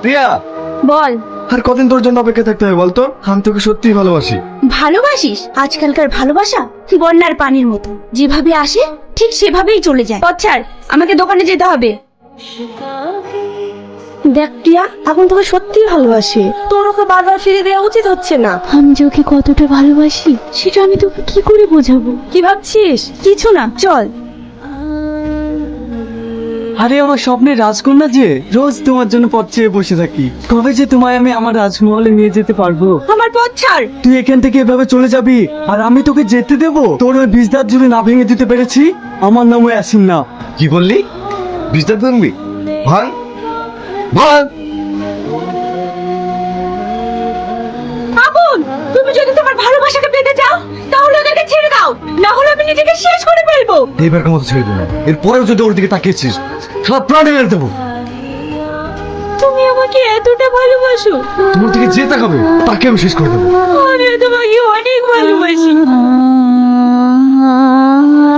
প্রিয়া, বল। আর কদিন তোর জন্য অপেক্ষা থাকতে হবে বলতো? আমি তোকে সত্যিই ভালোবাসি। ভালোবাসিস? আজকালকার ভালোবাসা বন্যার পানির মতো, যেভাবে আসে ঠিক সেভাবেই চলে যায়। ছাড়, আমাকে দোকানে যেতে হবে। দেখ প্রিয়া, এখন তোকে সত্যি ভালোবাসি, তোর ওকে বারবার ফিরে দেওয়া উচিত হচ্ছে না। আমি যে ওকে কতটা ভালোবাসি সেটা আমি তোকে কি করে বোঝাবো? কি ভাবছিস? কিছু না, চল। আরে আমার স্বপ্নের রাজকন্যা যে, রোজ তোমার জন্য পথ চেয়ে বসে থাকি। কবে যে তোমায় আমি আমার রাজমহলে নিয়ে যেতে পারবো? আমার পথ ছাড়। তুই এখান থেকে এভাবে চলে যাবি আর আমি তোকে যেতে দেবো? তোর ওই বিজদার জুড়ে না ভেঙে দিতে পেরেছি। আমার নাম ইয়াসিন না। কি বললি? বিজনেস ভাঙবি? ভাঙ ভাঙ। আগুন, তুমি যদি তোমার ভালোবাসাকে পেতে চাও তাহলে ওদেরকে ছেড়ে দাও, না হলে আমি নিজেকে শেষ করে ফেলবো। এইবারকার মতো ছেড়ে দেবো, এরপরেও যদি ওর দিকে তাকিয়েছিস সব প্রাণ মেরে দেবো। তুমি আমাকে এতটা ভালোবাসো? তোমার দিকে যে তাকাবে তাকে আমি শেষ করে দেবো। আমি তোমাকে অনেক ভালোবাসি।